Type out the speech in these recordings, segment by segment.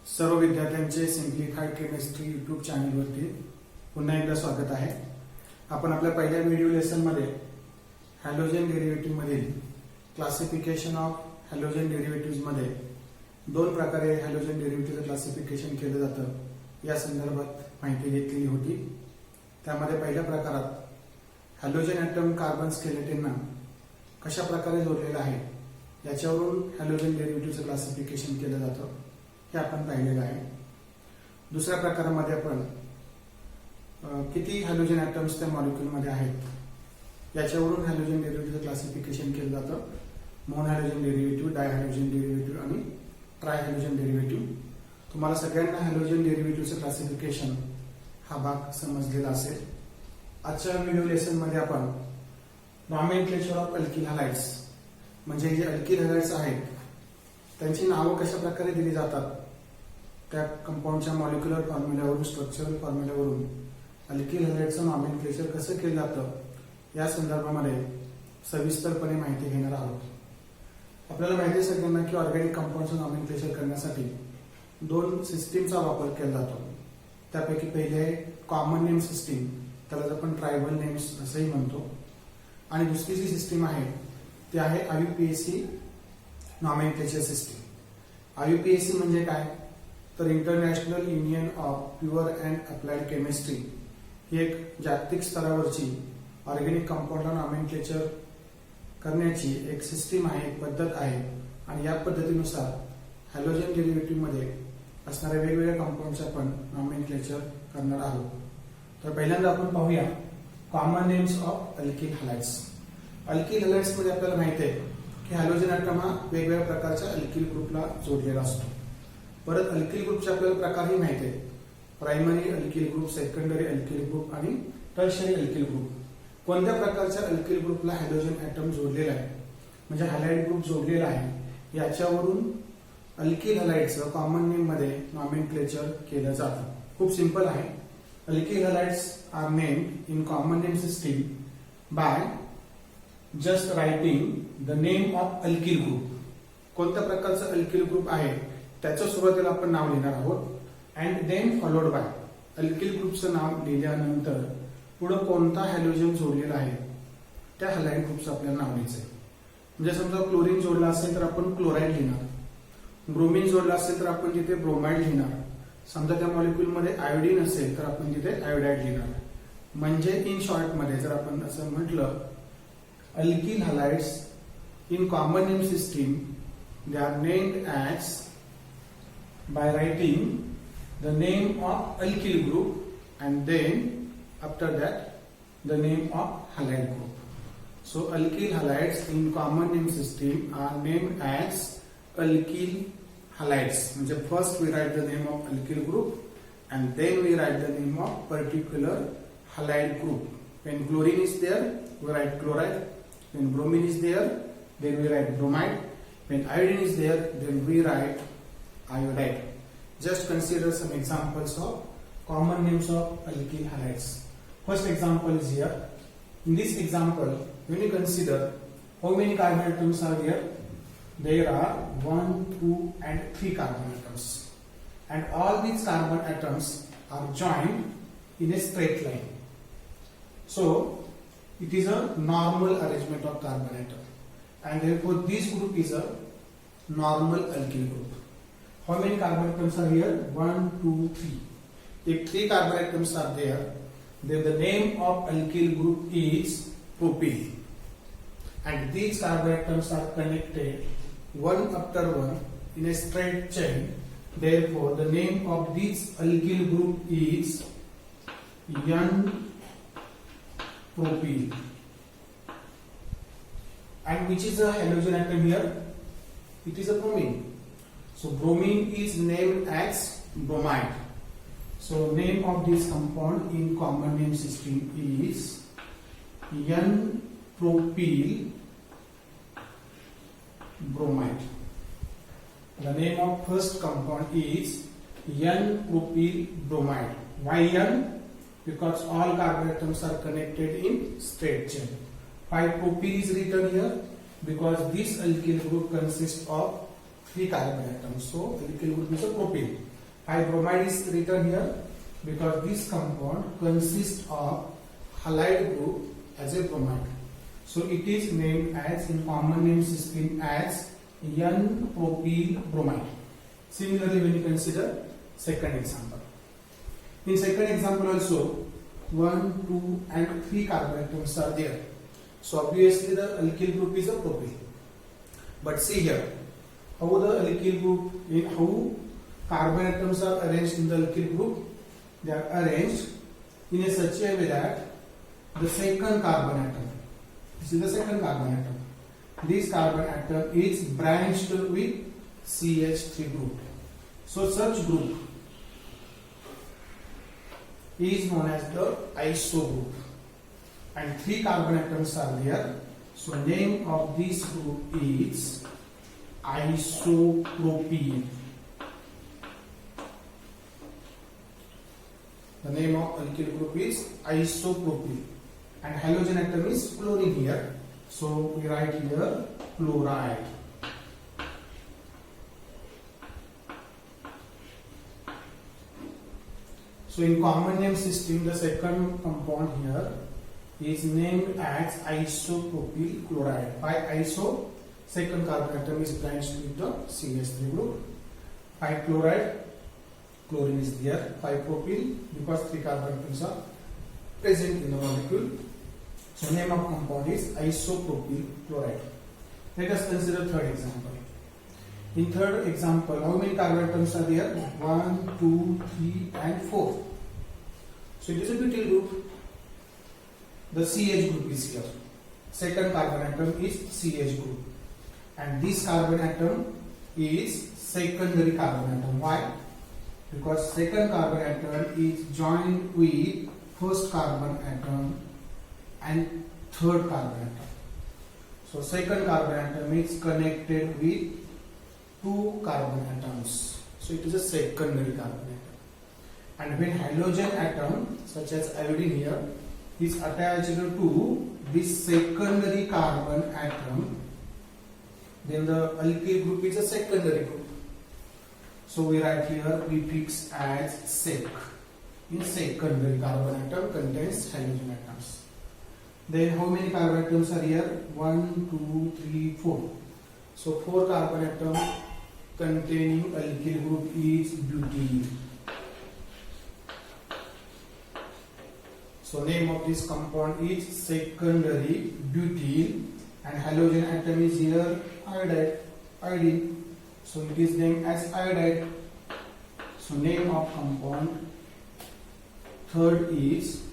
सर्व विद्यार्थ्यांचे simplified chemistry YouTube चॅनलवरती पुन्हा एकदा स्वागत आहे. आपण आपल्या पहिल्या व्हिडिओ लेसनमध्ये हॅलोजन डेरिव्हेटिव्ह मधील क्लासिफिकेशन ऑफ हॅलोजन डेरिव्हेटिव्ह मध्ये दोन प्रकारे हॅलोजन डेरिव्हेटिव्हचं क्लासिफिकेशन केलं जातं या संदर्भात माहिती घेतलेली होती. त्यामध्ये पहिल्या प्रकारात हॅलोजन ॲटम कार्बन स्केलेटनना कशा प्रकारे जोडलेला आहे याच्यावरून हॅलोजन डेरिव्हेटिव्हचं क्लासिफिकेशन केलं जातं हे आपण पाहिलेलं आहे. दुसऱ्या प्रकारामध्ये आपण किती हॅलोजन ॲटम्स त्या मॉलिक्यूलमध्ये आहेत याच्यावरून हॅलोजन डेरिव्हेटिव्हचं क्लासिफिकेशन केलं जातं. Mono halogen derivative, di halogen derivative आणि ट्राय हॅलोजन डेरिव्हेटिव्ह. तुम्हाला सगळ्यांना हॅलोजन डेरिव्हेटिव्हचं क्लासिफिकेशन हा भाग समजलेला असेल. आजच्या व्हिडिओ लेसनमध्ये आपण नॉमेनक्लेचर ऑफ अल्किल हॅलाइड्स म्हणजे जे अल्किल हॅलाइड्स आहेत त्यांची नावं कशा प्रकारे दिली जातात, त्या कंपाऊंडच्या मॉलिक्युलर फॉर्म्युल्यावरून, स्ट्रक्चरल फॉर्म्युल्यावरून अल्किल हॅलाइडचं नॉमेनक्लेचर कसं केलं जातं या संदर्भामध्ये सविस्तरपणे माहिती घेणार आहोत. आपल्याला माहिती आहे सगळ्यांना की ऑर्गॅनिक कंपाऊंडचं नॉमेनक्लेचर करण्यासाठी दोन सिस्टीमचा वापर केला जातो. त्यापैकी पहिले आहे कॉमन नेम सिस्टीम, त्याला आपण ट्रायबल नेम्स असंही म्हणतो. आणि दुसरी जी सिस्टीम आहे ती आहे IUPAC नॉमेनक्लेचर सिस्टीम. IUPAC म्हणजे काय तर international union of pure and applied chemistry ही एक जागतिक स्तरावरची ऑर्गॅनिक कंपाऊंडला नॉमेनक्लेचर करण्याची एक सिस्टीम आहे, एक पद्धत आहे. आणि या पद्धतीनुसार हॅलोजन डेरिव्हेटिव्ह मध्ये असणाऱ्या वेगवेगळ्या कंपाऊंडचे आपण नॉमेनक्लेचर करणार आहोत. तर पहिल्यांदा आपण पाहूया common names of alkyl halides. Alkyl halides मध्ये आपल्याला माहिती आहे की हॅलोजन ॲटम हा वेगवेगळ्या प्रकारच्या अल्किल ग्रुपला जोडलेला असतो. परत अल्किल ग्रुपचे आपल्याला प्रकारही माहिती आहे, primary alkyl group, secondary alkyl group आणि टर्शरी अल्किल ग्रुप. कोणत्या प्रकारच्या अल्किल ग्रुपला हॅलोजन ॲटम जोडलेला आहे म्हणजे हॅलाइड ग्रुप जोडलेला आहे याच्यावरून अल्किल हॅलाइड्सचं कॉमन नेम मध्ये नॉमेनक्लेचर केलं जातं. खूप सिंपल आहे. Alkyl halides are named in common name system by just writing the name of alkyl group. कोणत्या प्रकारचं अल्किल ग्रुप आहे त्याचं सुरुवातीला आपण नाव लिहिणार आहोत and then followed by alkyl ग्रुपचं नाव लिहिल्यानंतर पुढे कोणता हॅलोजन जोडलेला आहे त्या हॅलाइड ग्रुपचं आपल्याला नाव लिहायचं आहे. म्हणजे समजा क्लोरीन जोडला असेल तर आपण क्लोराईड लिहिणार, ब्रोमीन जोडला असेल तर आपण तिथे ब्रोमाइड लिहिणार, समजा त्या मॉलिक्यूलमध्ये आयोडीन असेल तर आपण तिथे आयोडाइड लिहिणार. म्हणजे इन शॉर्ट मध्ये जर आपण असं म्हटलं alkyl हॅलाइड्स in common name system they are named as by writing the name of alkyl group and then after that the name of halide group. So alkyl halides in common name system are named as alkyl halides. म्हणजे first we write the name of alkyl group and then we write the name of particular halide group. When chlorine is there we write chloride, when bromine is there then we write bromide, when iodine is there then we write iodide. Just consider some examples of common names of alkyl halides. First example is here. In this example when you consider how many carbon atoms are there, there are 1, 2 and 3 carbon atoms and all these carbon atoms are joined in a straight line. So it is a normal arrangement of carbon atom and therefore this group is a normal alkyl group. How many carbon atoms are here? 1, 2, 3. If 3 carbon atoms are there, then the name of alkyl group is propyl. And these carbon atoms are connected one after one in a straight chain. Therefore, the name of this alkyl group is N-propyl. And which is a halogen atom here? It is a bromine. So bromine is named as bromide. So name of this compound in common name system is N-propyl bromide. The name of first compound is N-propyl bromide. Why N? Because all carbon atoms are connected in straight chain. Why propyl is written here? Because this alkyl group consists of 3 carbon atoms. So alkyl group is a propyl. Bromide is written here because this compound consists of halide group as a bromide. So it is named as, in common name system, as N-propyl bromide. Similarly, when you consider second example. In second example also, 1, 2 and 3 carbon atoms are there. So obviously the alkyl group is a propyl. But see here, how the alkyl group, how carbon atoms are arranged in the alkyl group? They are arranged in a such a way that the second carbon atom, this is the second carbon atom, this carbon atom is branched with CH3 group. So such group is known as the iso group, and 3 carbon atoms are there. So name of this group is isopropyl. The name of alkyl group is isopropyl, and halogen atom is fluorine here. So we write here fluoride. So in common name system, the second compound here is named as isopropyl chloride. By iso, second carbon atom is branched with the CH3 group. By chloride, chlorine is there. By propyl, because 3 carbon atoms are present in the molecule. So name of compound is isopropyl chloride. Let us consider third example. In third example, how many carbon atoms are there? 1, 2, 3 and 4. So it is a butyl group. The CH group is here. Second carbon atom is CH group. And this carbon atom is secondary carbon atom. Why? Because second carbon atom is joined with first carbon atom and third carbon atom. So second carbon atom is connected with 2 carbon atoms. So it is a secondary carbon atom. And when halogen atom, such as iodine here, is attached to this secondary carbon atom, then the alkyl group is a secondary group. So we write here prefix as sec. In secondary carbon atom contains halogen atoms. Then how many carbon atoms are here? 1, 2, 3, 4. So 4 carbon atom containing alkyl group is butyl. So name of this compound is secondary butyl, and halogen atom is here iodine. So it is named as iodide. So name of compound third is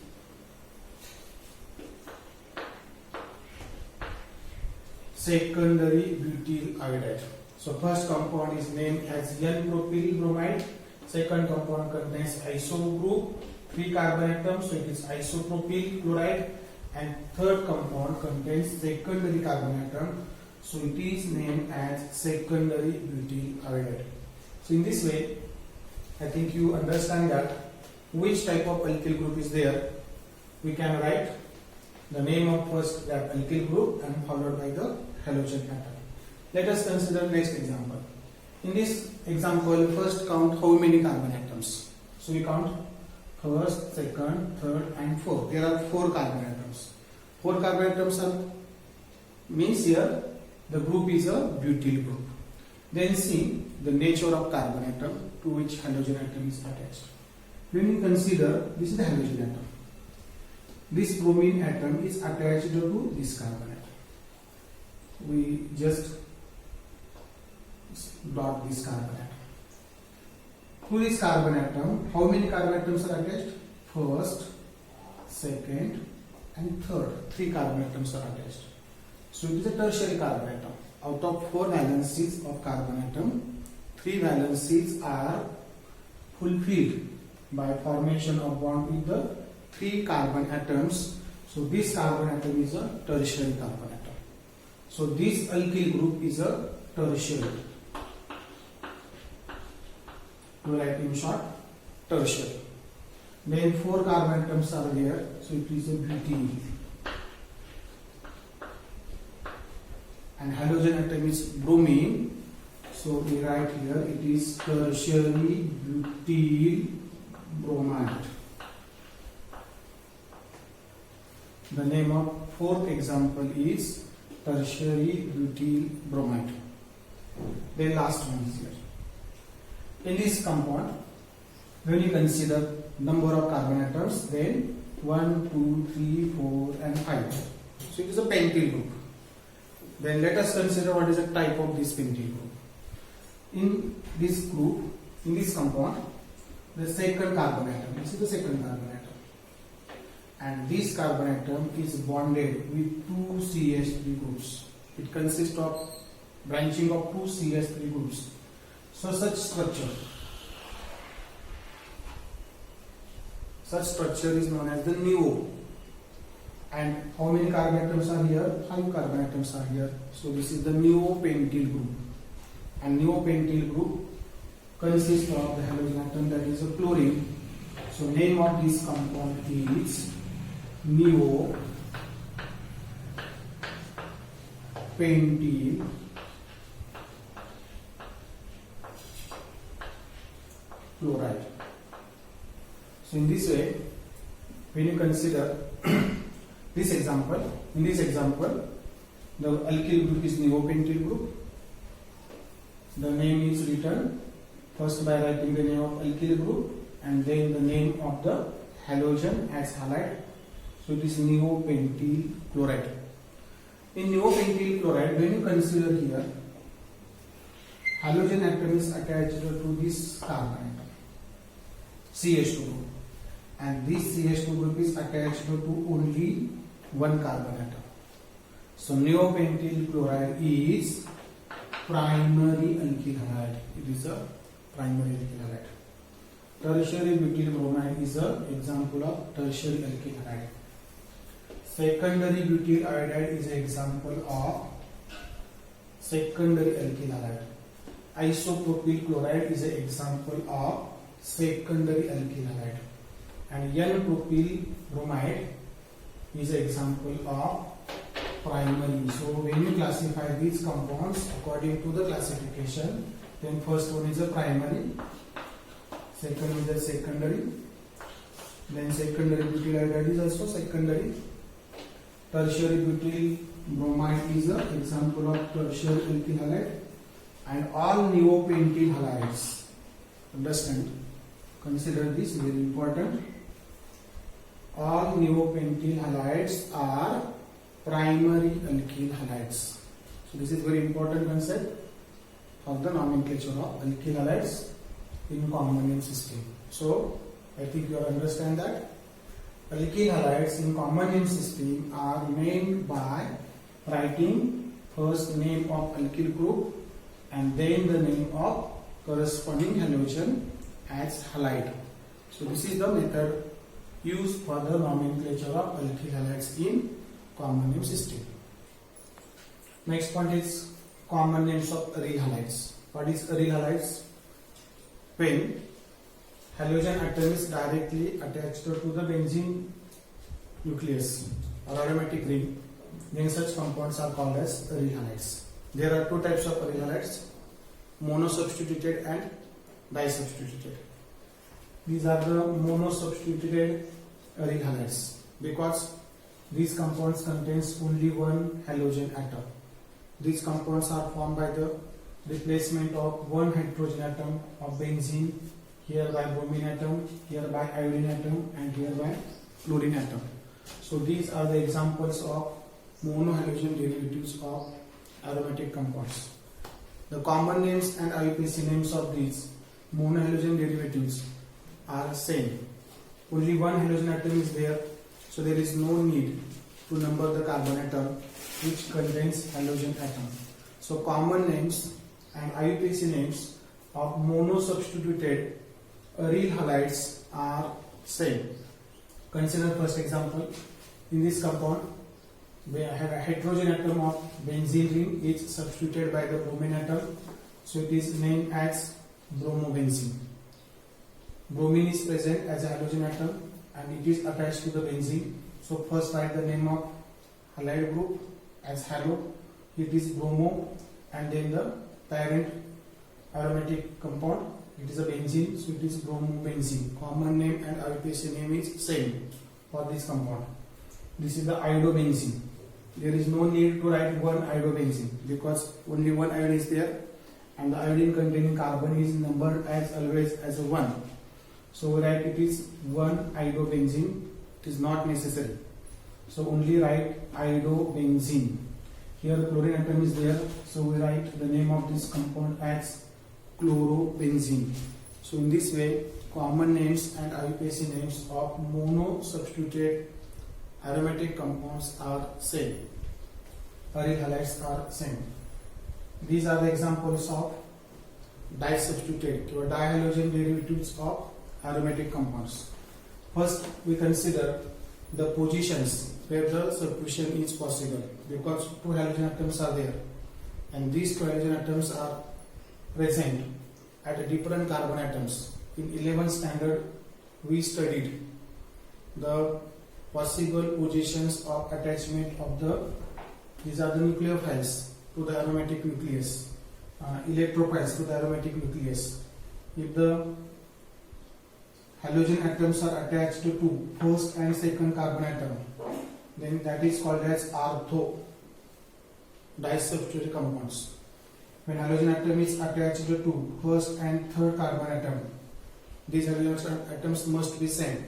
secondary butyl iodide. So first compound is named as N-propyl bromide. Second compound contains iso group, 3 carbon atoms, so it is isopropyl chloride. And third compound contains secondary carbon atom, so it is named as secondary butyl iodide. So in this way, I think you understand that which type of alkyl group is there. We can write the name of first that alkyl group and followed by the halogen atom. Let us consider next example. In this example, first count how many carbon atoms. So we count first, second, third and fourth. There are 4 carbon atoms. 4 carbon atoms are means here the group is a butyl group. Then see the nature of carbon atom to which halogen atom is attached. When you consider, this is the halogen atom. This bromine atom is attached to this carbon atom. We just dot this carbon atom. To this carbon atom, how many carbon atoms are attached? First, second and third. 3 carbon atoms are attached. So it is a tertiary carbon atom. Out of 4 valencies of carbon atom, 3 valencies are fulfilled by formation of bond with the 3 carbon atoms. So this carbon atom is a tertiary carbon atom. So this alkyl group is a tertiary. We write in short tertiary. Then 4 carbon atoms are there, so it is a butyl. And halogen atom is bromine, So we write here it is tertiary butyl bromide. The name of fourth example is tertiary butyl bromide. The last one is here. In this compound, when you consider number of carbon atoms, then 1, 2, 3, 4 and 5. So it is a pentyl group. Then let us consider what is the type of this pentyl group. In this group, in this compound, the second carbon atom, this is the second carbon atom. And this carbon atom is bonded with two CH3 groups. It consists of branching of two CH3 groups. So such structure is known as the NEO. And how many carbon atoms are here? 5 carbon atoms are here. So this is the neopentyl group. And neopentyl group consists of the halogen atom, that is a chlorine. So name of this compound is neopentyl chloride. So in this way, when you consider this example, in this example, the alkyl group is neopentyl group. The name is written first by writing the name of alkyl group and then the name of the halogen as halide. So it is neopentyl chloride. In neopentyl chloride, when you consider here, halogen atom is attached to this carbon atom, CH2 group, and this CH2 group is attached to only one carbon atom. So neopentyl chloride is primary alkyl halide. It is a primary alkyl halide. Tertiary butyl bromide is an example of tertiary alkyl halide. Secondary butyl iodide is an example of secondary alkyl halide. Isopropyl chloride is an example of secondary alkyl halide. And N-propyl bromide is an example of primary. So when you classify these compounds according to the classification, then first one is a primary, second is a secondary, then secondary butyl iodide is also secondary. Tertiary butyl bromide is an example of tertiary alkyl halide, and all neopentyl halides. Understand? Consider this very important. All neopentyl halides are primary alkyl halides. So this is very important concept of the nomenclature of alkyl halides in common name system. So I think you understand that alkyl halides in common name system are named by writing first name of alkyl group and then the name of corresponding halogen as halide. So this is the method used for the nomenclature of alkyl halides in common name system. Next point is common names of aryl halides. What is aryl halides? When halogen atom is directly attached to the benzene nucleus or aromatic ring, then such compounds are called as aryl halides. There are two types of aryl halides, monosubstituted and disubstituted. These are the monosubstituted aryl halides because these compounds contains only one halogen atom. These compounds are formed by the replacement of one hydrogen atom of benzene, here by bromine atom, here by iodine atom, and here by fluorine atom. So these are the examples of monohalogen derivatives of aromatic compounds. The common names and IUPAC names of these monohalogen derivatives are same. Only one halogen atom is there, so there is no need to number the carbon atom which contains halogen atom. So common names and IUPAC names of monosubstituted aryl halides are same. Consider first example. In this compound, we have a hydrogen atom of benzene ring is substituted by the bromine atom, so it is named as bromobenzene. Bromine is present as a halogen atom and it is attached to the benzene. So first write the name of halide group as halo. It is bromo, and then the parent aromatic compound. It is a benzene, so it is bromobenzene. Common name and IUPAC name is same for this compound. This is the iodobenzene. There is no need to write one iodobenzene because only one iodine is there, and the iodine containing carbon is numbered as always as a 1. So we write it is 1 iodobenzene. It is not necessary. So only write iodobenzene. Here chlorine atom is there, so we write the name of this compound as chlorobenzene. So in this way, common names and IUPAC names of mono-substituted aromatic compounds are same. Aryl halides are same. These are the examples of disubstituted or dihalogen derivatives of aromatic compounds. First, we consider the positions where the substitution is possible, because two halogen atoms are there, and these two halogen atoms are present at different carbon atoms. In 11th standard, we studied the possible positions of attachment of these are the nucleophiles to the aromatic nucleus, electrophiles to the aromatic nucleus. If the halogen atoms are attached to first and second carbon atom, then that is called as ortho disubstituted compounds. When halogen atom is attached to first and third carbon atom, these halogen atoms must be same.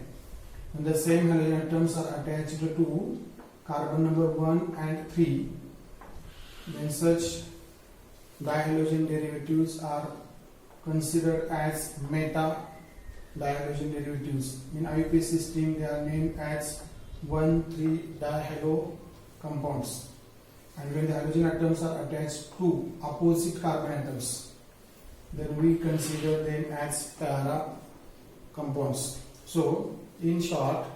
When the same halogen atoms are attached to carbon number 1 and 3, then such dihalogen derivatives are considered as meta dihalogen derivatives. In IUPAC system, they are named as 1,3-dihalo compounds. And when the halogen atoms are attached to opposite carbon atoms, then we consider them as para compounds. So, in short,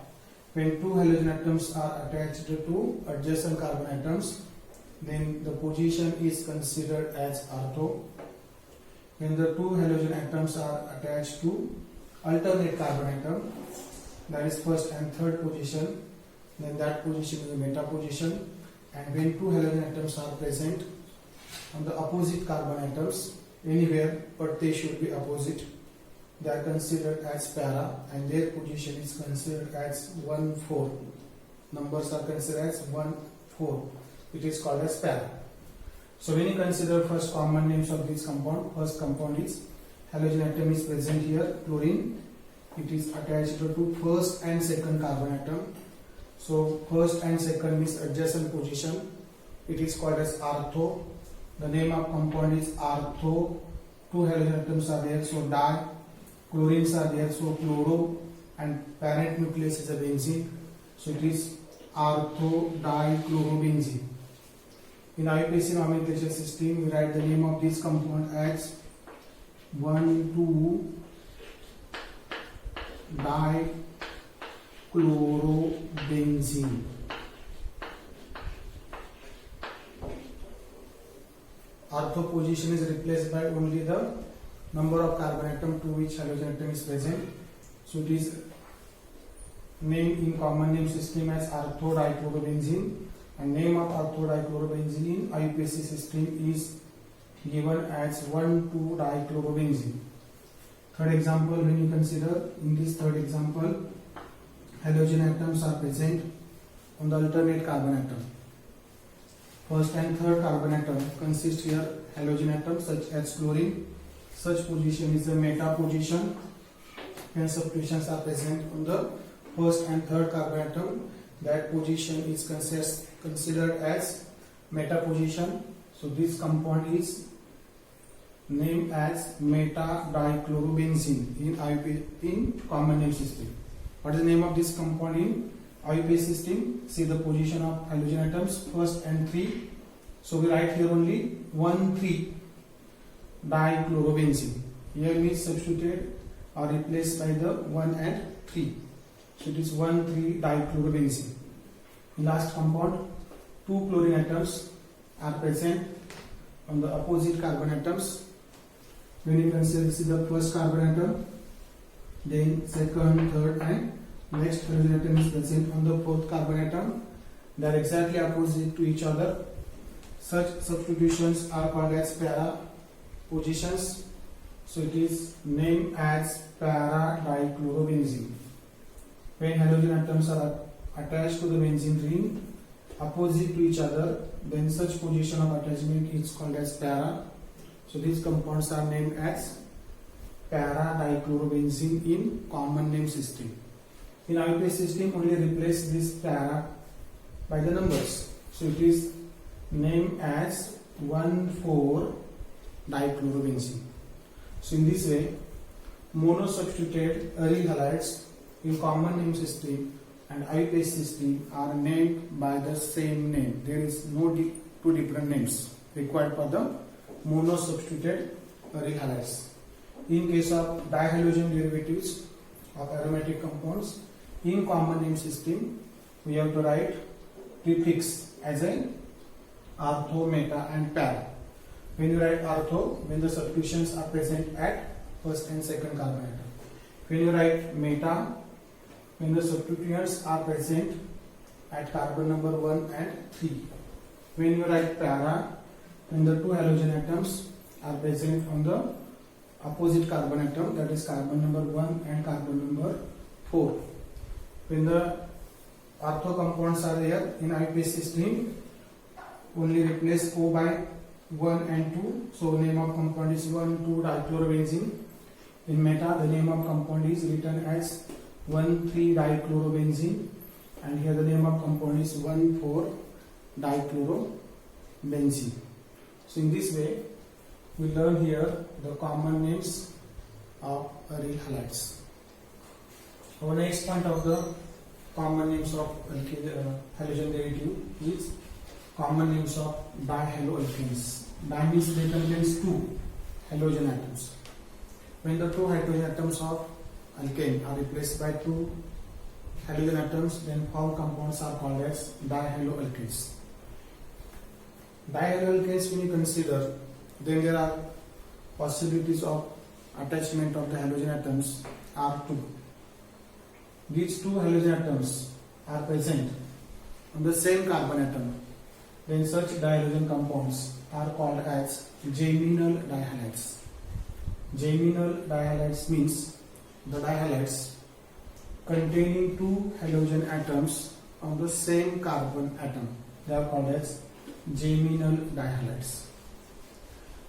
when two halogen atoms are attached to adjacent carbon atoms, then the position is considered as ortho. When the two halogen atoms are attached to alternate carbon atom, that is first and third position, then that position is a meta position. And when two halogen atoms are present on the opposite carbon atoms anywhere, but they should be opposite, they are considered as para, and their position is considered as 1,4. Numbers are considered as 1,4. It is called as para. So when you consider first common names of this compound, first compound is halogen atom is present here, chlorine. It is attached to first and second carbon atom. So first and second means adjacent position. It is called as ortho. The name of compound is ortho. Two halogen atoms are there, so di. Chlorines are there, so chloro, and parent nucleus is a benzene. So it is ortho-dichlorobenzene. In IUPAC nomenclature system, we write the name of this compound as 1,2-dichlorobenzene. Ortho position is replaced by only the number of carbon atom to which halogen atom is present. So it is named in common name system as ortho-dichlorobenzene, and name of ortho-dichlorobenzene in IUPAC system is given as 1,2-dichlorobenzene. Third example, when you consider in this third example, halogen atoms are present on the alternate carbon atom. First and third carbon atom consist here halogen atoms such as chlorine. Such position is the meta position. When substitutions are present on the first and third carbon atom, that position is considered as meta position. So this compound is named as meta-dichlorobenzene in common name system. What is the name of this compound in IUPAC system? See the position of halogen atoms first and 3. So we write here only 1,3-dichlorobenzene. Here means substituted or replaced by the 1 and 3. So it is 1,3-dichlorobenzene. Last compound, two chlorine atoms are present on the opposite carbon atoms. When you consider this is the first carbon atom, then second, third, and next halogen atom is present on the fourth carbon atom. They are exactly opposite to each other. Such substitutions are called as para positions. So it is named as para-dichlorobenzene. When halogen atoms are attached to the benzene ring opposite to each other, then such position of attachment is called as para. So these compounds are named as para-dichlorobenzene in common name system. In IUPAC system, only replace this para by the numbers. So it is named as 1,4-dichlorobenzene. So in this way, monosubstituted aryl halides in common name system and IUPAC system are named by the same name. There is no two different names required for the monosubstituted aryl halides. In case of dihalogen derivatives of aromatic compounds in common name system, we have to write prefix as a ortho, meta and para. When you write ortho, when the substitutions are present at first and second carbon atom. When you write meta, when the substituents are present at carbon number 1 and 3. When you write para, when the two halogen atoms are present on the opposite carbon atom, that is carbon number 1 and carbon number 4. When the ortho compounds are there in IUPAC system, only replace O by 1 and 2. So name of compound is 1,2-dichlorobenzene. In meta, the name of compound is written as 1,3-dichlorobenzene, and here the name of compound is 1,4-dichlorobenzene. So in this way, we learn here the common names of aryl halides. Our next point of the common names of halogen derivative is common names of dihaloalkanes. Di means they contains two halogen atoms. When the two hydrogen atoms of alkane are replaced by two halogen atoms, then formed compounds are called as dihaloalkanes. Dihaloalkanes, when you consider, then there are possibilities of attachment of the halogen atoms are two. These two halogen atoms are present on the same carbon atom, then such dihalogen compounds are called as geminal dihalides. Geminal dihalides means the dihalides containing two halogen atoms on the same carbon atom. They are called as geminal dihalides.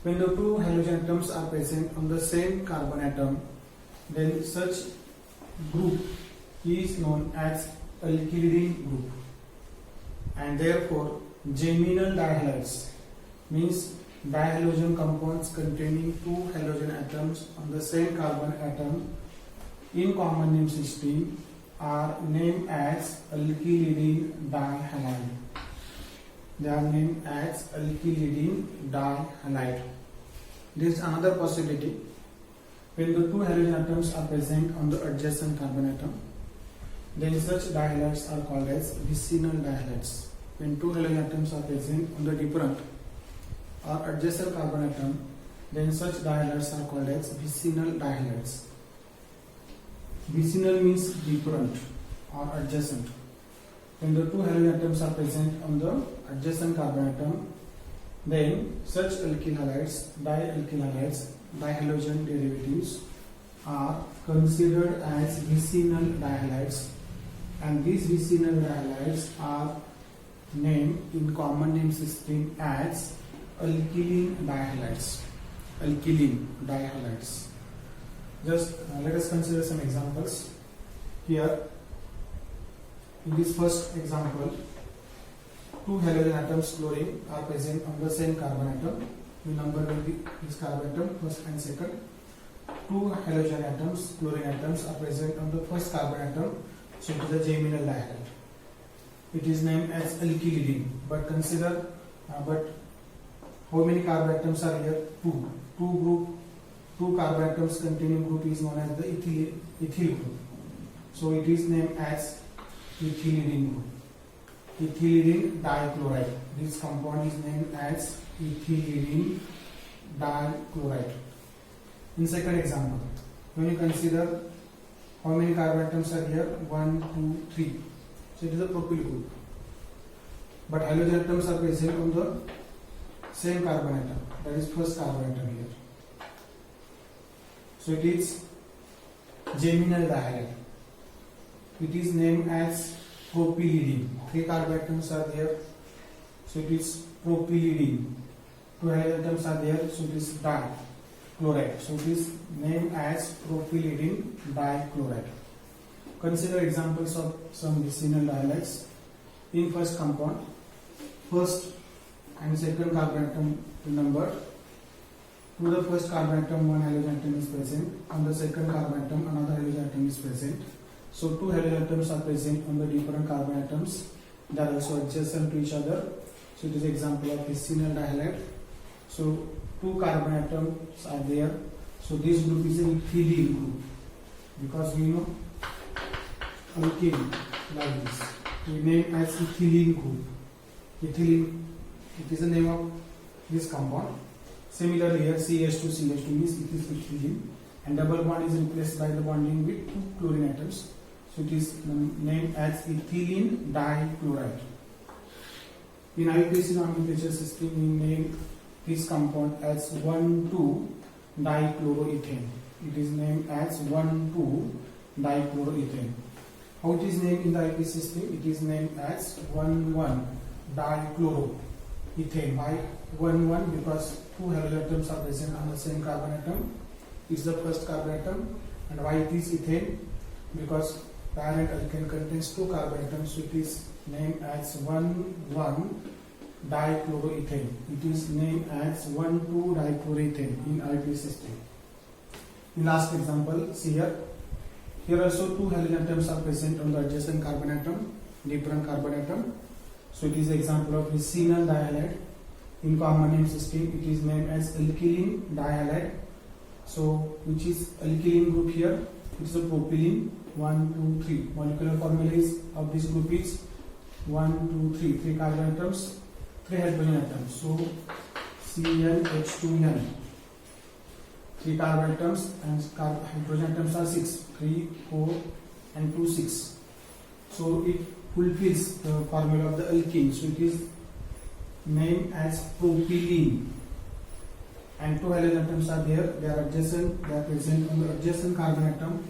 When the two halogen atoms are present on the same carbon atom, then such group is known as alkylidene group, and therefore geminal dihalides means dihalogen compounds containing two halogen atoms on the same carbon atom in common name system are named as alkylidene dihalide. They are named as alkylidene dihalide. There is another possibility. When the two halogen atoms are present on the adjacent carbon atom, then such dihalides are called as vicinal dihalides. When two halogen atoms are present on the different or adjacent carbon atom, then such dihalides are called as vicinal dihalides. Vicinal means different or adjacent. When the two halogen atoms are present on the adjacent carbon atom, then such alkyl halides, dialkyl halides, dihalogen derivatives are considered as vicinal dihalides, and these vicinal dihalides are named in common name system as alkylene dihalides. Alkylene dihalides. Just let us consider some examples. Here, in this first example, two halogen atoms chlorine are present on the same carbon atom. We number this carbon atom first and second. Two halogen atoms, chlorine atoms, are present on the first carbon atom. So it is a geminal dihalide. It is named as alkylidene. But consider, but how many carbon atoms are here? Two carbon atoms containing group is known as the ethyl group. So it is named as ethylidene group. Ethylidene dichloride. This compound is named as ethylidene dichloride. In second example, when you consider how many carbon atoms are here? 1, 2, 3. So it is a propyl group. But halogen atoms are present on the same carbon atom. That is first carbon atom here. So it is geminal dihalide. It is named as propylidine. 3 carbon atoms are there. So it is propylidine. 2 halogen atoms are there. So it is dichloride. So it is named as propylidine dichloride. Consider examples of some vicinal dihalides. In first compound, first and second carbon atom number. To the first carbon atom, 1 halogen atom is present. On the second carbon atom, another halogen atom is present. So 2 halogen atoms are present on the different carbon atoms. They are also adjacent to each other. So it is an example of vicinal dihalide. So 2 carbon atoms are there. So this group is an ethylene group, because we know alkane like this. We name as ethylene group. Ethylene, it is the name of this compound. Similarly here CH2 means it is ethylene, and double bond is replaced by the bonding with 2 chlorine atoms. So it is named as ethylene dichloride. In IUPAC nomenclature system, we name this compound as 1,2-dichloroethane. It is named as 1,2-dichloroethane. How it is named in the IUPAC system? It is named as 1,1-dichloroethane. Why 1,1? Because 2 halogen atoms are present on the same carbon atom. It's the first carbon atom. And why it is ethane? Because parent alkane contains 2 carbon atoms, so it is named as 1,1-dichloroethane. It is named as 1,2-dichloroethane in IUPAC system. In last example, see here. Here also 2 halogen atoms are present on the adjacent carbon atom, different carbon atom. So it is an example of vicinal dihalide. In common name system, it is named as alkylene dihalide. So which is alkylene group here? It is a propylene. 1, 2, 3. Molecular formula is of this group is 1, 2, 3. 3 carbon atoms, 3 hydrogen atoms. So CnH2n. 3 carbon atoms and hydrogen atoms are 6. 3, 4, and 2, 6. So it fulfills the formula of the alkene. So it is named as propylene. And 2 halogen atoms are there. They are adjacent. They are present on the adjacent carbon atom.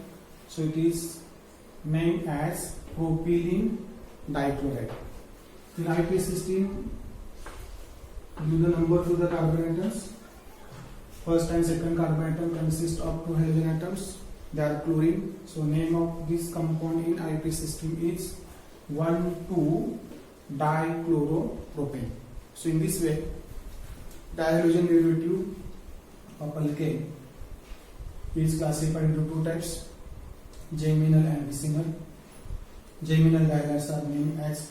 So it is named as propylene dichloride. In IUPAC system, give the number to the carbon atoms. First and second carbon atom consist of 2 halogen atoms. They are chlorine. So name of this compound in IUPAC system is 1,2-dichloropropane. So in this way, dihalogen derivative of alkane is classified into 2 types: geminal and vicinal. Geminal dihalides are named as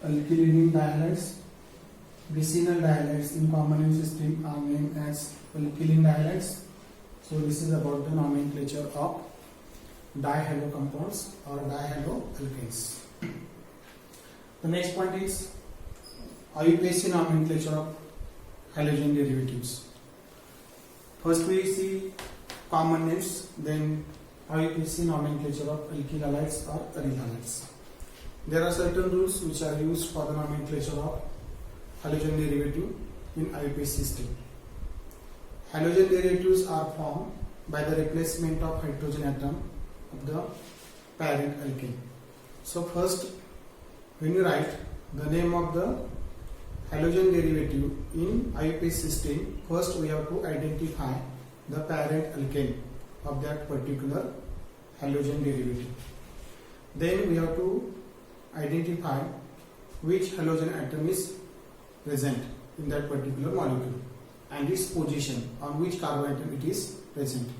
alkylidine dihalides. Vicinal dihalides in common name system are named as alkylene dihalides. So this is about the nomenclature of dihalo compounds or dihaloalkanes. The next point is IUPAC nomenclature of halogen derivatives. First we see common names, then IUPAC nomenclature of alkyl halides or aryl halides. There are certain rules which are used for the nomenclature of halogen derivative in IUPAC system. Halogen derivatives are formed by the replacement of hydrogen atom of the parent alkane. So first, when you write the name of the halogen derivative in IUPAC system, first we have to identify the parent alkane of that particular halogen derivative. Then we have to identify which halogen atom is present in that particular molecule and its position on which carbon atom it is present.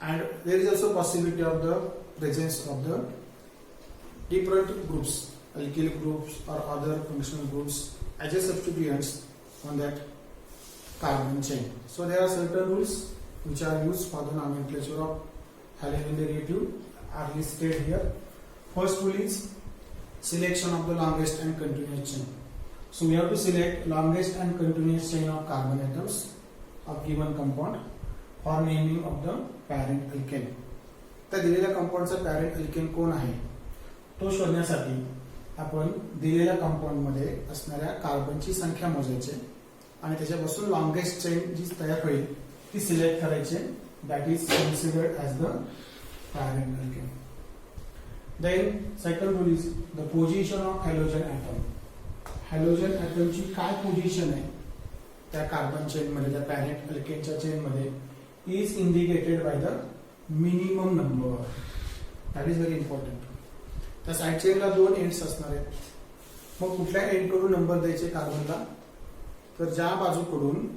And there is also possibility of the presence of the different groups, alkyl groups or other functional groups as a substituents on that carbon chain. So there are certain rules which are used for the nomenclature of halogen derivative are listed here. First rule is selection of the longest and continuous chain. So we have to select longest and continuous chain of carbon atoms of given compound for naming of the parent alkane. तर दिलेल्या कंपाऊंडचा parent alkane कोण आहे तो शोधण्यासाठी आपण दिलेल्या compound मध्ये असणाऱ्या कार्बनची संख्या मोजायची आणि त्याच्यापासून लॉंगेस्ट चेन जी तयार होईल ती सिलेक्ट करायची that is considered as the parent alkane. Then second rule is the position of halogen atom. Halogen ॲटमची काय पोझिशन आहे त्या कार्बन चेन मध्ये, त्या पॅरेंट अल्केनच्या चेन मध्ये is indicated by the minimum number. That is very important. त्या side चेनला 2 एंड्स असणार आहेत. मग कुठल्या एंड कडून नंबर द्यायचे कार्बनला, तर ज्या बाजूकडून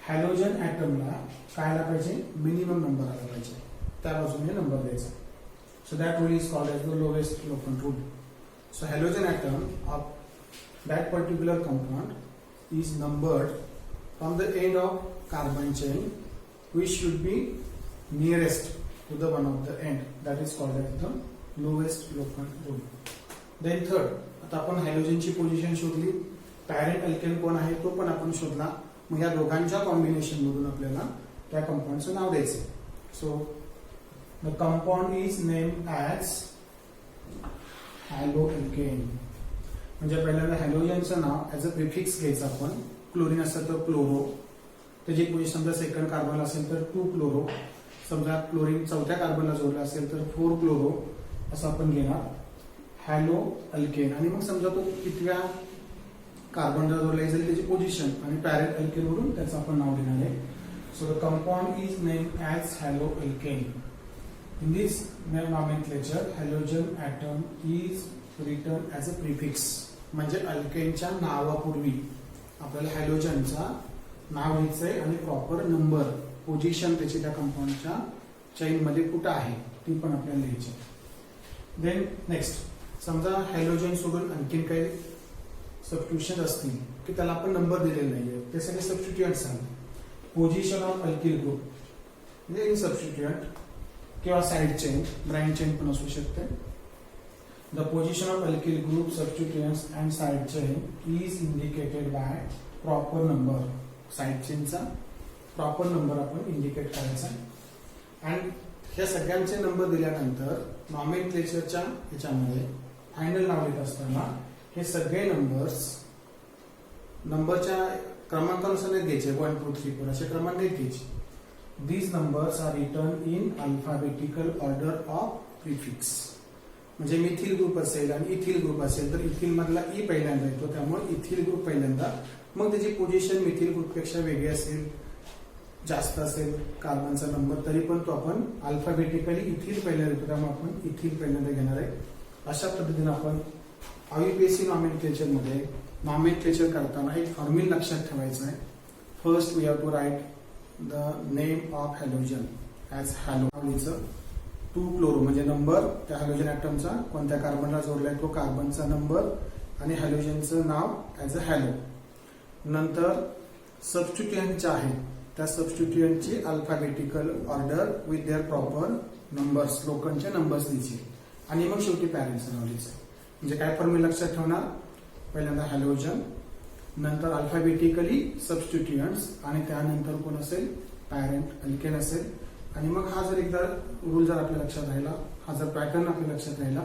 हॅलोजन ॲटमला काय आला पाहिजे, मिनिमम नंबर आला पाहिजे, त्या बाजूने नंबर द्यायचा. So that rule is called as the lowest locant rule. So halogen atom of that particular compound is numbered from the end of carbon chain, which should be nearest to the one of the end. That is called as the lowest locant rule. Then third, आता आपण हॅलोजनची position शोधली, parent alkane कोण आहे तो पण आपण शोधला. मग या दोघांच्या कॉम्बिनेशन मधून आपल्याला त्या कंपाऊंडचं नाव द्यायचं. So the compound is named as hello alkane. म्हणजे पहिल्यांदा हॅलोजनचं नाव ऍज अ प्रिफिक्स घ्यायचं आपण. क्लोरीन असेल तर क्लोरो, त्याची पोझिशन समजा सेकंड कार्बन असेल तर 2 क्लोरो, समजा क्लोरीन चौथ्या कार्बनला जोडला असेल तर 4 क्लोरो असं आपण घेणार हॅलो अल्केन. आणि मग समजा तो कितव्या कार्बनला जोडला असेल त्याची पोझिशन आणि पॅरेंट अल्केन वरून त्याचं आपण नाव देणार आहे. So the compound is named as hello alkane. In this nomenclature halogen atom is written as a prefix. म्हणजे अल्केनच्या नावापूर्वी आपल्याला हॅलोजनचा नाव लिहायचंय आणि प्रॉपर नंबर पोझिशन त्याची त्या कंपाऊंडच्या चेन मध्ये कुठं आहे ती पण आपल्याला लिहायची. देन नेक्स्ट, समजा हॅलोजन सोडून आणखीन काही सबस्टिट्यूशन असतील की त्याला आपण नंबर दिलेला नाहीये, ते सगळे सबस्टिट्यूएंट्स आहेत. पोझिशन ऑफ अल्किल ग्रुप म्हणजे इन सबस्टिट्यूएंट किंवा साइड चेन, ब्रांच चेन पण असू शकते. The position of alkyl group, substituents and side chain is indicated by proper number. Side chain चा proper number आपण इंडिकेट करायचा. आणि हे सगळ्यांचे नंबर दिल्यानंतर नॉमेनक्लेचरच्या ह्याच्यामध्ये फायनल नाव लिहित असताना हे सगळे नंबरच्या क्रमांकानुसार नाही घ्यायचे, 1 2 3 4 असे क्रमांक नाही घ्यायचे. These numbers are written in alphabetical order of prefix. म्हणजे मिथिल ग्रुप असेल आणि इथिल ग्रुप असेल तर इथिल मधला ई पहिल्यांदा येतो, त्यामुळे इथिल ग्रुप पहिल्यांदा, मग त्याची पोझिशन मिथिल ग्रुप पेक्षा वेगळी असेल, जास्त असेल कार्बनचा नंबर तरी पण तो आपण अल्फाबेटिकली इथिल पहिल्यांदा येतो, त्यामुळे आपण इथिल पहिल्यांदा घेणार आहे. अशा पद्धतीने आपण आययुपीएससी नॉमेनक्लेचर मध्ये नॉमेनक्लेचर करताना एक फॉर्म्युला लक्षात ठेवायचं आहे. First we have to write the name of halogen as halo. 2 chloro म्हणजे नंबर त्या हॅलोजन ॲटमचा, कोणत्या कार्बनला जोडलाय तो कार्बनचा नंबर आणि हॅलोजनचं नाव ॲज अ हॅलो. नंतर सबस्टिट्यूएंट जे आहेत त्या सबस्टिट्यूएंटची alphabetical order with their proper numbers, लोकांचे नंबर्स द्यायचे. आणि मग शेवटी पॅरेंटचं नाव द्यायचं. म्हणजे काय फॉर्म्युला लक्षात ठेवणार, पहिल्यांदा हॅलोजन, नंतर अल्फाबेटिकली सबस्टिट्यूएंट्स आणि त्यानंतर कोण असेल, पॅरेंट अल्केन असेल. आणि मग हा जर एकदा रूल जर आपल्या लक्षात राहिला, हा जर पॅटर्न आपल्या लक्षात राहिला,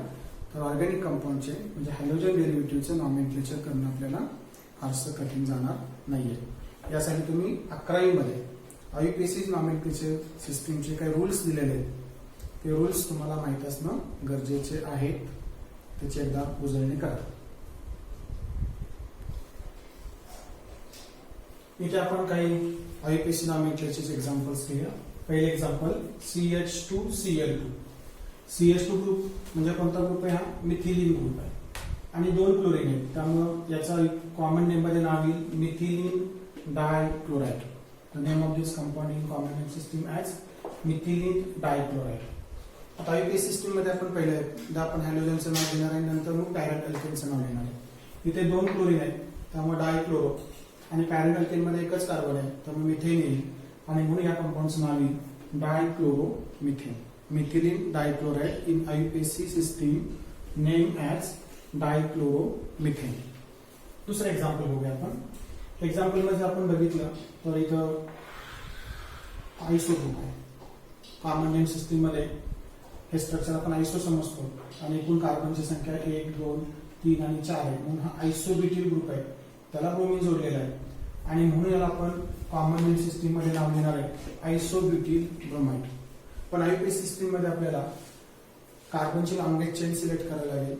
तर ऑर्गॅनिक कंपाऊंडचे म्हणजे हॅलोजन डेरिव्हेटिव्हचे नॉमेनक्लेचर करणं आपल्याला फारसं कठीण जाणार नाहीये. यासाठी तुम्ही 11वी मध्ये आययुपीएससी नॉमेनक्लेचर सिस्टीमचे काही रूल्स दिलेले आहेत, ते रूल्स तुम्हाला माहित असणं गरजेचे आहेत. त्याची एकदा उजळणी करा. इथे आपण काही आययुपीएससी नॉमेनक्लेचरचे एक्झाम्पल्स घेऊया. पहिले एक्झाम्पल CH2Cl2. CH2 ग्रुप म्हणजे कोणता ग्रुप आहे, हा मिथिलीन ग्रुप आहे आणि 2 क्लोरीन आहेत, त्यामुळे याचा कॉमन नेम मध्ये नाव येईल methylene dichloride. The name of this compound in common name system as methylene dichloride. आता आययुपीएससी सिस्टीम मध्ये आपण पहिले आपण हॅलोजनचं नाव घेणार आहे, नंतर मग पॅरेंट अल्केनचं नाव घेणार आहे. इथे 2 क्लोरीन आहेत त्यामुळे डायक्लोरो, आणि पॅरेंट अल्केन मध्ये एकच कार्बन आहे त्यामुळे मिथेन येईल, आणि म्हणून या कंपाऊंडचं नाव येईल डायक्लोरोमिथेन. मिथिलीन डायक्लोराइड इन आययुपीएससी सिस्टीम नेम ॲज डायक्लोरोमिथेन. दुसरं एक्झाम्पल बघूया आपण. एक्झाम्पल मध्ये आपण बघितलं तर इथं आयसो ग्रुप आहे. कॉमन नेम सिस्टीम मध्ये हे स्ट्रक्चर आपण आयसो समजतो आणि एकूण कार्बनची संख्या 1 2 3 आणि 4 आहे, म्हणून हा आयसोब्युटील ग्रुप आहे, त्याला ब्रोमीन जोडलेला आहे. आणि म्हणून याला आपण कॉमन नेम सिस्टीम मध्ये नाव देणार आहे आयसोब्युटिल ब्रोमाइड. पण आयपीएस सिस्टीम मध्ये आपल्याला कार्बनची लॉंगेस्ट चेन सिलेक्ट करायला लागेल.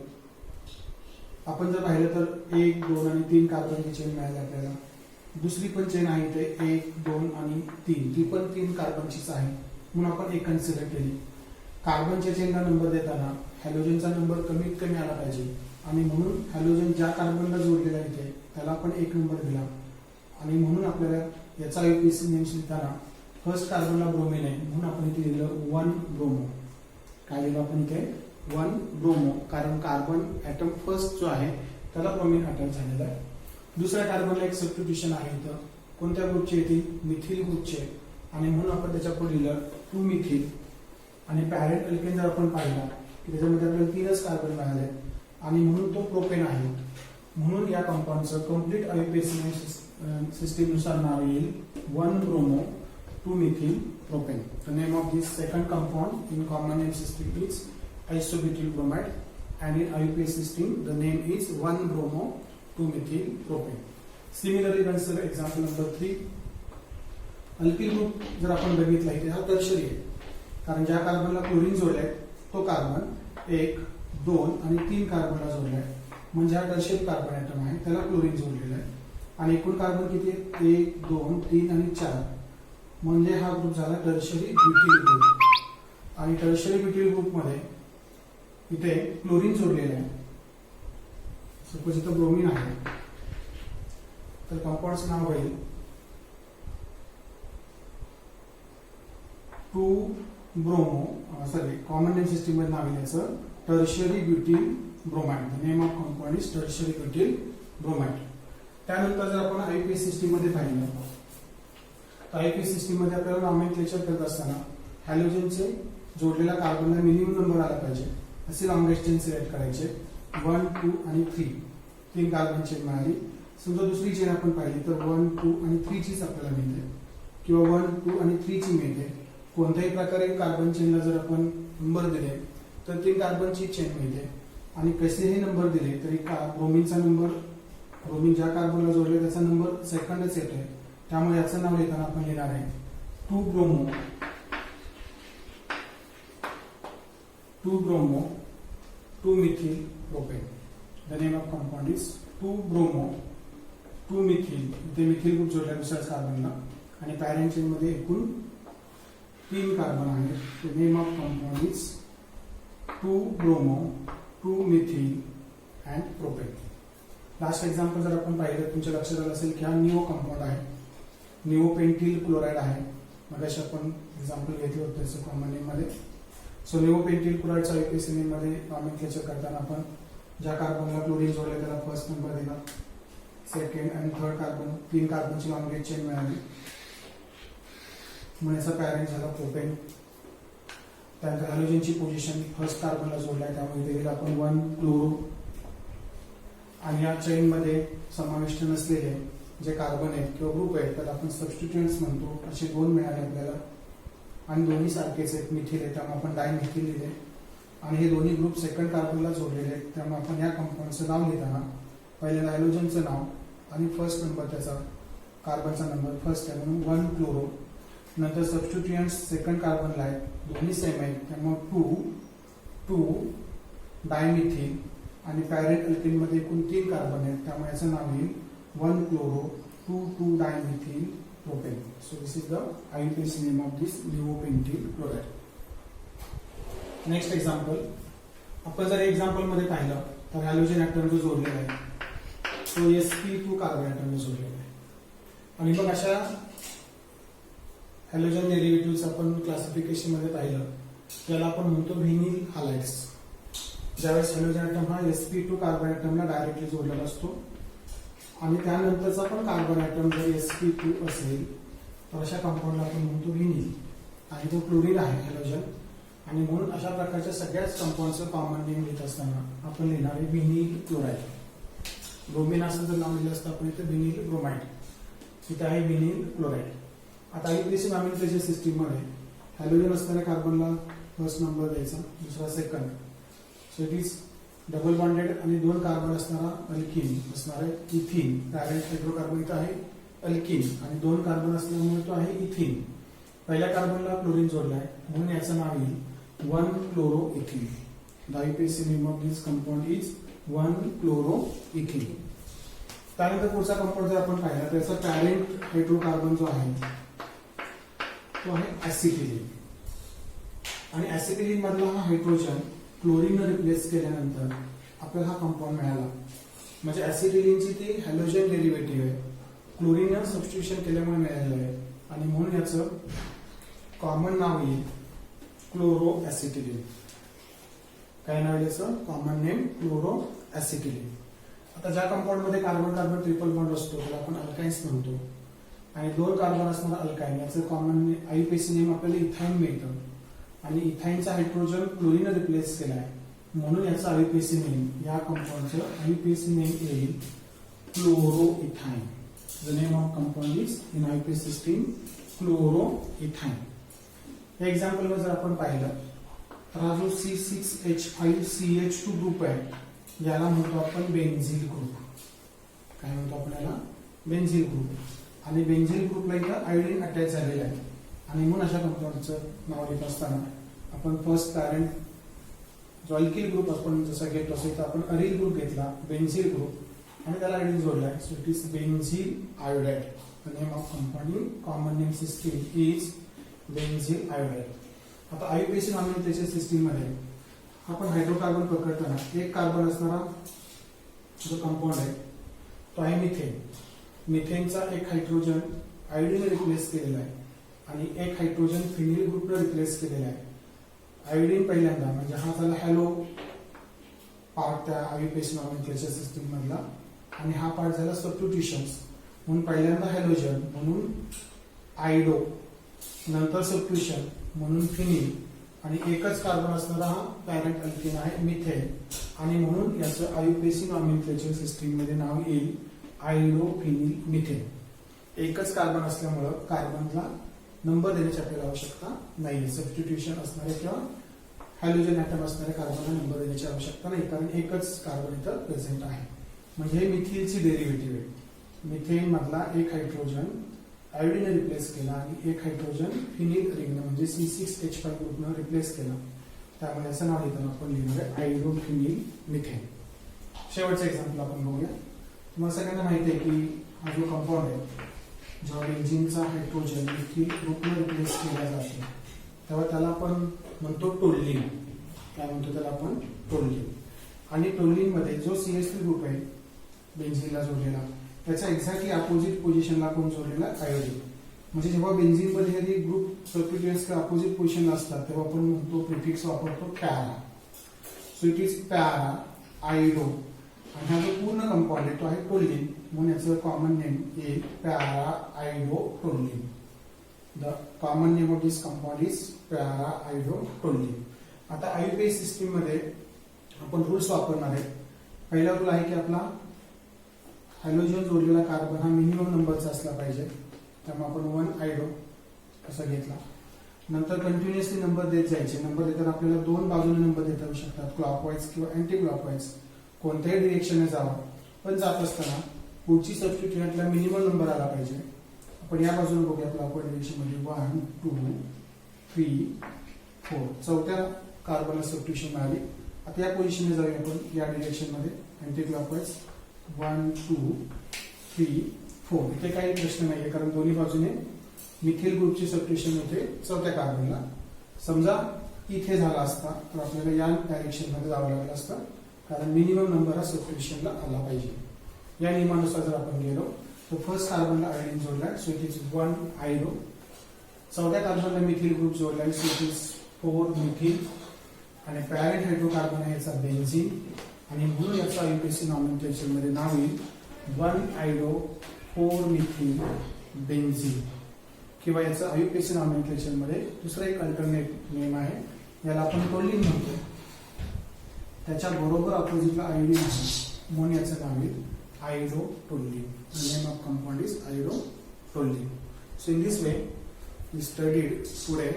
आपण जर पाहिलं तर 1, 2 आणि 3 कार्बनची चेन मिळाली आपल्याला. दुसरी पण चेन आहे इथे 1, 2 आणि 3, ती पण 3 कार्बनचीच आहे म्हणून आपण एक कन्सिडर केली. कार्बनच्या चेनला नंबर देताना हॅलोजनचा नंबर कमीत कमी आला पाहिजे आणि म्हणून हॅलोजन ज्या कार्बनला जोडलेला आहे त्याला आपण 1 नंबर दिला आणि म्हणून आपल्याला याचा आयपीएसी नेम लिहिताना फर्स्ट कार्बनला ब्रोमिन आहे म्हणून आपण इथे लिहिलं 1 ब्रोमो. काय लिहिलं आपण इथे 1 ब्रोमो, कारण कार्बन ऍटम फर्स्ट जो आहे त्याला ब्रोमिन अटॅच झालेला आहे. दुसऱ्या कार्बनला एक सबस्टिट्यूशन आहे इथं. कोणत्या ग्रुपचे येतील? मिथिल ग्रुपचे, आणि म्हणून आपण त्याच्या पुढे लिहिलं 2 मिथिल. आणि पॅरेंट अल्केन जर आपण पाहिला की त्याच्यामध्ये आपल्याला 3च कार्बन मिळाले आणि म्हणून तो प्रोपेन आहे. म्हणून या कंपाऊंडचं कम्प्लीट आयपीएसी सिस्टीम नुसार नाव येईल 1 bromo 2 Mithil propane. The name of this second compound in common name system is isobutyl bromide, and in IUPAC system the name is 1 bromo 2 methyl propane. Similarly, consider example number 3. Alkyl group जर आपण बघितला इथे हा tertiary आहे, कारण ज्या कार्बनला chlorine जोडलाय तो carbon 1, 2 आणि 3 कार्बनला जोडलाय म्हणजे हा टर्शरी कार्बन ऍटम आहे, त्याला क्लोरीन जोडलेला आहे. आणि एकूण कार्बन किती आहेत? 1, 2, 3 आणि 4, म्हणजे हा ग्रुप झाला टर्शरी ब्युटिल ग्रुप. आणि टर्शरी ब्युटिल ग्रुप मध्ये इथे क्लोरीन जोडलेलं आहे. सपोज इथं ब्रोमीन आहे तर कंपाऊंडचं नाव होईल 2 ब्रोमो, कॉमन नेम सिस्टीम मध्ये नाव येईल याचं tertiary butyl bromide. The name of compound is tertiary butyl bromide. त्यानंतर जर आपण आयपीएस सिस्टीम मध्ये पाहिलं तर आयपीएस सिस्टीम मध्ये आपल्याला नॉमेनक्लेचर करत असताना हॅलोजनचे जोडलेल्या कार्बनला मिनिमम नंबर आला पाहिजे असे लॉंगेस्ट चेन सिलेक्ट करायचे. 1, 2 आणि 3 कार्बन चेन मिळाली. समजा दुसरी चेन आपण पाहिली तर 1, 2 आणि 3 चीच आपल्याला मिळते किंवा 1, 2 आणि 3 ची मिळते. कोणत्याही प्रकारे कार्बन चेनला जर आपण नंबर दिले तर 3 कार्बनची चेन मिळते. आणि कसेही नंबर दिले तरी ब्रोमिनचा नंबर, ब्रोमिन ज्या कार्बनला जोडले त्याचा नंबर सेकंडच येतोय, त्यामुळे याचं नाव लिहिताना आपण लिहिणार आहे 2 bromo 2 methyl propane. The name of compound is 2 bromo 2 methyl. इथे मिथिल ग्रुप जोडला दुसऱ्याच कार्बनला आणि पॅरेंट चेन मध्ये एकूण 3 कार्बन आहेत. The name of compound is 2 bromo 2 methyl and propane. Last example जर आपण पाहिलं तुमच्या लक्षात आलं असेल की हा निओ कंपाऊंड आहे, निओपेंटिल क्लोराइड आहे. मग अशी आपण एक्झाम्पल घेतलं होतं त्याचं कॉमन नेम मध्ये. सो निओपेंटिल क्लोराइडचा आयपीएसी नेम मध्ये नॉमेनक्लेचर करताना आपण ज्या कार्बनला क्लोरीन जोडले त्याला फर्स्ट नंबर दिला, सेकंड आणि थर्ड कार्बन 3 कार्बनची लॉंगेस्ट चेन मिळाली म्हणून याचा पॅरेंट झाला प्रोपेन. त्यानंतर हॅलोजनची पोझिशन फर्स्ट कार्बनला जोडलाय त्यामुळे इथे आपण 1 क्लोरो. आणि या चेन मध्ये समाविष्ट नसलेले जे कार्बन आहेत किंवा ग्रुप आहेत त्याला आपण सबस्टिट्युएंट्स म्हणतो. असे 2 मिळाले आपल्याला आणि दोन्ही सारखेच आहेत, मिथिल आहे त्यामुळे आपण डायमिथिल लिहिले. आणि हे दोन्ही ग्रुप सेकंड कार्बनला जोडलेले आहेत त्यामुळे आपण या कंपाऊंडचं नाव लिहिताना पहिल्यांदा हॅलोजनचं नाव आणि फर्स्ट नंबर त्याचा कार्बनचा नंबर फर्स्ट आहे म्हणून 1 क्लोरो. नंतर सबस्टिट्युएंट्स सेकंड कार्बनला आहेत, दोन्ही सेम आहेत त्यामुळे 2 डायमिथिल. आणि पॅरेंट अल्केन मध्ये एकूण 3 कार्बन आहेत त्यामुळे याचं नाव येईल 1 chloro 2 dimethyl propane. So this is the IUPAC name of this neopentyl chloride. Next example, आपण जर एक्झाम्पल मध्ये पाहिलं तर हॅलोजन ऍटम जो जोडलेला आहे तो sp2 कार्बन ऍटम जोडलेला आहे. आणि मग अशा हॅलोजन डेरिव्हेटिव्हज आपण क्लासिफिकेशन मध्ये पाहिलं त्याला आपण म्हणतो व्हिनिल हॅलाइड्स. ज्यावेळेस हॅलोजन ऍटम हा sp2 कार्बन ऍटमला डायरेक्टली जोडलेला असतो आणि त्यानंतरचा पण कार्बन ऍटम जर sp2 असेल तर अशा कंपाऊंडला आपण म्हणतो व्हिनिल. आणि तो क्लोरीन आहे हॅलोजन आणि म्हणून अशा प्रकारच्या सगळ्याच कंपाऊंडचं कॉमन नेम लिहित असताना आपण लिहिणार आहे व्हिनिल क्लोराइड. ब्रोमिन असं जर नाव लिहिलं असतं आपण इथे व्हिनिल ब्रोमाइड, इथे आहे व्हिनिल क्लोराइड. आता आयपीएसी नॉमेनक्लेचर सिस्टीम मध्ये हॅलोजन असणाऱ्या कार्बनला फर्स्ट नंबर द्यायचा, दुसरा second. So it is double bonded आणि 2 कार्बन असणारा अल्किन असणार आहे इथिन. पॅरेंट हायड्रोकार्बन इथं आहे, अल्किन आणि 2 कार्बन असल्यामुळे तो आहे इथिन. पहिल्या कार्बनला क्लोरीन जोडलाय म्हणून याचं नाव येईल 1-chloroethene. The IUPAC name of this compound is 1-chloroethene. त्यानंतर पुढचा कंपाऊंड जर आपण पाहिला तर याचा पॅरेंट हायड्रोकार्बन जो आहे तो आहे ऍसिटिलीन. आणि ऍसिटिलीन मधला हा हायड्रोजन क्लोरीन रिप्लेस केल्यानंतर आपल्याला हा कंपाऊंड मिळाला. म्हणजे ऍसिटिलीनची ती हॅलोजन डेरिव्हेटिव्ह आहे, क्लोरीन सबस्टिट्यूशन केल्यामुळे मिळालेलं आहे आणि म्हणून याचं कॉमन नाव येईल क्लोरोऍसिटिलीन. काय नाव आहे याचं कॉमन नेम क्लोरोऍसिटिलीन. आता ज्या कंपाऊंड मध्ये कार्बन कार्बन ट्रिपल बॉन्ड असतो त्याला आपण अल्काइन्स म्हणतो आणि 2 कार्बन असणारा अल्काइन याचं कॉमन IUPAC नेम आपल्याला इथाइन मिळतं आणि इथाइनचा हायड्रोजन क्लोरीन रिप्लेस केलाय म्हणून याचं IUPAC नेम या कंपाऊंडचं IUPAC नेम येईल chloroethyne. The name of compound is in IUPAC system chloroethyne. या एक्झाम्पल मध्ये जर आपण पाहिलं तर हा जो C6H5CH2 ग्रुप आहे याला म्हणतो आपण बेन्झील ग्रुप. काय म्हणतो आपण याला बेन्झील ग्रुप. आणि बेन्झील ग्रुपला इथं आयोडीन अटॅच झालेला आहे आणि म्हणून अशा कंपाऊंडचं नाव घेत असताना आपण फर्स्ट पॅरेंट जो अल्किल ग्रुप आपण जसा घेतो तसं इथं आपण अरिल ग्रुप घेतला बेन्झील ग्रुप आणि त्याला आयोडीन जोडलाय. So it is benzyl iodide. The name of compound in common name system is benzyl iodide. आता IUPAC नॉमिनोमेक्लेचर सिस्टीम मध्ये आपण हायड्रोकार्बन पकडताना एक कार्बन असणारा जो कंपाऊंड आहे तो आहे मिथेन. मिथेनचा एक हायड्रोजन आयोडीन रिप्लेस केलेला आहे आणि एक हायड्रोजन फिनिल ग्रुपने रिप्लेस केलेला आहे. आयोडीन पहिल्यांदा म्हणजे हा झाला हॅलो पार्ट त्या IUPAC नॉमिनोमेक्लेचर सिस्टीम मधला आणि हा पार्ट झाला सबस्टिट्यूशन्स म्हणून पहिल्यांदा हॅलोजन म्हणून आयडो, नंतर सबस्टिट्यूशन म्हणून फिनिल आणि एकच कार्बन असणारा हा पॅरेंट अल्केन आहे मिथेन आणि म्हणून याचं IUPAC नॉमिनोमेक्लेचर सिस्टीम मध्ये नाव येईल आयडो फिनिल मिथेन. एकच कार्बन असल्यामुळं कार्बनला नंबर देण्याची आपल्याला आवश्यकता नाही. सबस्टिट्यूशन असणारे किंवा हॅलोजन ऍटम असणाऱ्या कार्बनला नंबर देण्याची आवश्यकता नाही कारण एकच कार्बन इथं प्रेझेंट आहे. म्हणजे हे मिथिलची डेरिव्हेटिव्ह आहे. मिथेन मधला एक हायड्रोजन आयोडीने रिप्लेस केला आणि एक हायड्रोजन फिनिल रिंगनं म्हणजे C6H5 ग्रुपनं रिप्लेस केला. त्यामुळे याचं नाव लिहिताना आपण लिहिणार आहे आयडो फिनिल मिथेन. शेवटचं एक्झाम्पल आपण बघूया. तुम्हाला सगळ्यांना माहिती आहे की हा जो कंपाऊंड आहे जेव्हा बेन्झीनचा हायड्रोजन मिथिल ग्रुपनं रिप्लेस केला जातो तेव्हा त्याला आपण म्हणतो टोल्युइन. काय म्हणतो त्याला आपण टोल्युइन. आणि टोल्युइन मध्ये जो CH3 ग्रुप आहे बेन्झीनला जोडलेला त्याच्या एक्झॅक्टली अपोजिट पोझिशनला कोण जोडलेला आयोडीन. म्हणजे जेव्हा बेन्झीन मध्ये हे ग्रुप सबस्टिट्यूएंट्स अपोजिट पोझिशनला असतात तेव्हा आपण म्हणतो प्रिफिक्स वापरतो para. So it is para iodo आणि हा जो पूर्ण कंपाऊंड आहे तो आहे टोल्युइन म्हणून याचं कॉमन नेम येईल para iodo toluene. The common name of this compound is para iodo toluene. आता IUPAC सिस्टीम मध्ये आपण रूल्स वापरणार आहे. पहिला रूल आहे की आपला हॅलोजन जोडलेला कार्बन हा मिनिमम नंबरचा असला पाहिजे त्यामुळे आपण 1 आयडो असा घेतला. नंतर कंटिन्युअसली नंबर देत जायचे. नंबर देताना आपल्याला 2 बाजूने नंबर देता येऊ शकतात क्लॉकवाईज किंवा अँटी क्लॉकवाईज कोणत्याही डिरेक्शनने जावं पण जात असताना पुढची सबस्टिट्यूएंटला मिनिमम नंबर आला पाहिजे. आपण या बाजूने बघूया क्लॉकवाईज डिरेक्शन मध्ये 1 2 3 4 चौथ्या कार्बनला सबस्टिट्यूशन मिळाली. आता या पोझिशनने जाऊया आपण या डिरेक्शन मध्ये अँटी क्लॉकवाईज 1 2 3 4. इथे काही प्रश्न नाहीये कारण दोन्ही बाजूने मिथिल ग्रुपची सबस्टिट्यूशन होते चौथ्या कार्बनला. समजा इथे झाला असता तर आपल्याला या डायरेक्शन मध्ये जावं लागलं असतं कारण मिनिमम नंबर हा सबस्टिट्यूशनला आला पाहिजे. या नियमानुसार जर आपण गेलो तर फर्स्ट कार्बनला आयोडीन जोडलाय सो इट इज 1 आयडो. चौथ्या कार्बनला मिथिल ग्रुप जोडलाय सो इट इज 4 मिथिल आणि पॅरेंट हायड्रोकार्बन आहे याचा बेन्झीन आणि म्हणून याचा IUPAC नॉमिनोमेक्लेचर मध्ये नाव येईल 1 आयडो 4 मिथिल बेन्झीन. किंवा याचं IUPAC नॉमिनोमेक्लेचर मध्ये दुसरा एक अल्टरनेट नेम आहे याला आपण टोल्युइन म्हणतो. त्याच्या बरोबर अपोजिटला आयोडीन आहे म्हणून याचं नाव येईल iodo toluene. The name of compound is iodo toluene. So in this way we studied today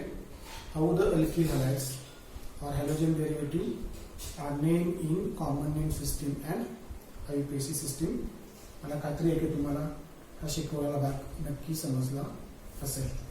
how the alkyl halides or halogen derivative are named in common name system and IUPAC system. मला खात्री आहे की तुम्हाला हा शिकवलेला भाग नक्की समजला असेल.